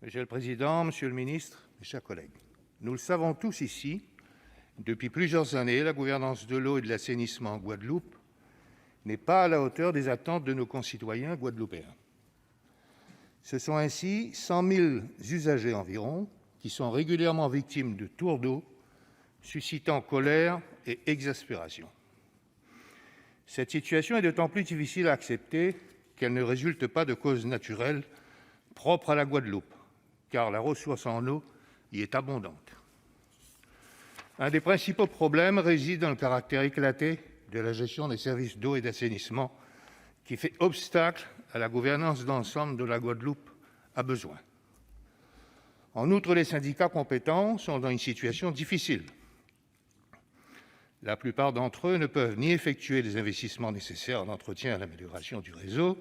Monsieur le président, monsieur le ministre, mes chers collègues, nous le savons tous ici, depuis plusieurs années, la gouvernance de l'eau et de l'assainissement en Guadeloupe n'est pas à la hauteur des attentes de nos concitoyens guadeloupéens. Ce sont ainsi 100 000 usagers environ qui sont régulièrement victimes de tours d'eau, suscitant colère et exaspération. Cette situation est d'autant plus difficile à accepter qu'elle ne résulte pas de causes naturelles propres à la Guadeloupe, car la ressource en eau y est abondante. Un des principaux problèmes réside dans le caractère éclaté de la gestion des services d'eau et d'assainissement, qui fait obstacle à la gouvernance d'ensemble dont la Guadeloupe a besoin. En outre, les syndicats compétents sont dans une situation difficile. La plupart d'entre eux ne peuvent ni effectuer les investissements nécessaires en entretien et à l'amélioration du réseau,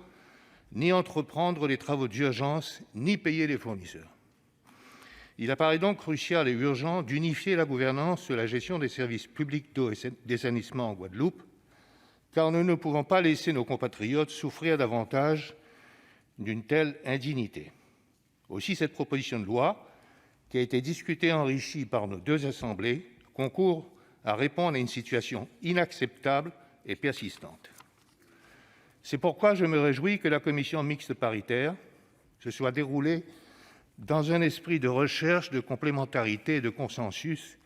ni entreprendre les travaux d'urgence, ni payer les fournisseurs. Il apparaît donc crucial et urgent d'unifier la gouvernance de la gestion des services publics d'eau et d'assainissement en Guadeloupe, car nous ne pouvons pas laisser nos compatriotes souffrir davantage d'une telle indignité. Aussi, cette proposition de loi, qui a été discutée et enrichie par nos deux assemblées, concourt à répondre à une situation inacceptable et persistante. C'est pourquoi je me réjouis que la commission mixte paritaire se soit déroulée dans un esprit de recherche, de complémentarité et de consensus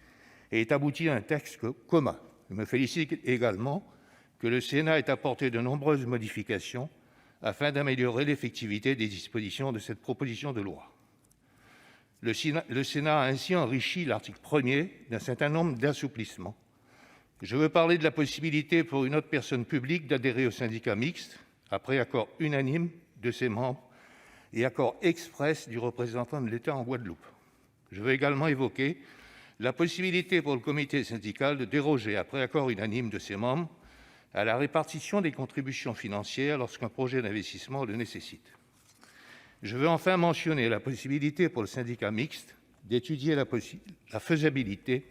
et ait abouti à un texte commun. Je me félicite également que le Sénat ait apporté de nombreuses modifications afin d'améliorer l'effectivité des dispositions de cette proposition de loi. Le Sénat a ainsi enrichi l'article 1er d'un certain nombre d'assouplissements. Je veux parler de la possibilité pour une autre personne publique d'adhérer au syndicat mixte, après accord unanime de ses membres et accord express du représentant de l'État en Guadeloupe. Je veux également évoquer la possibilité pour le comité syndical de déroger, après accord unanime de ses membres, à la répartition des contributions financières lorsqu'un projet d'investissement le nécessite. Je veux enfin mentionner la possibilité pour le syndicat mixte d'étudier la faisabilité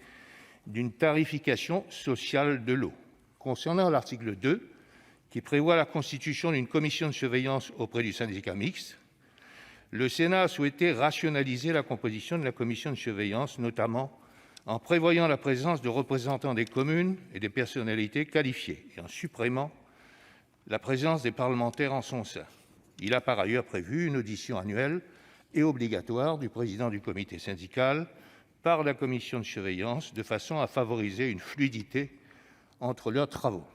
d'une tarification sociale de l'eau. Concernant l'article 2, qui prévoit la constitution d'une commission de surveillance auprès du syndicat mixte, le Sénat a souhaité rationaliser la composition de la commission de surveillance, notamment en prévoyant la présence de représentants des communes et des personnalités qualifiées et en supprimant la présence des parlementaires en son sein. Il a par ailleurs prévu une audition annuelle et obligatoire du président du comité syndical par la commission de surveillance, de façon à favoriser une fluidité entre leurs travaux.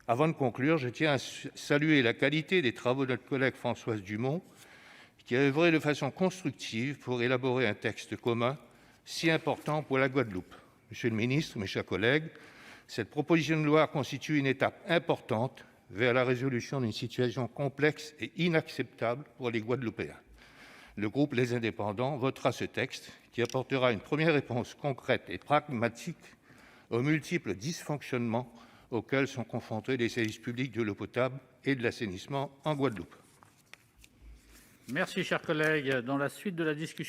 Avant de conclure, je tiens à saluer la qualité des travaux de notre collègue Françoise Dumont, qui a œuvré de façon constructive pour élaborer un texte commun si important pour la Guadeloupe. Monsieur le ministre, mes chers collègues, cette proposition de loi constitue une étape importante vers la résolution d'une situation complexe et inacceptable pour les Guadeloupéens. Le groupe Les Indépendants votera ce texte qui apportera une première réponse concrète et pragmatique aux multiples dysfonctionnements auxquels sont confrontés les services publics de l'eau potable et de l'assainissement en Guadeloupe. Merci, cher collègue. Dans la suite de la discussion,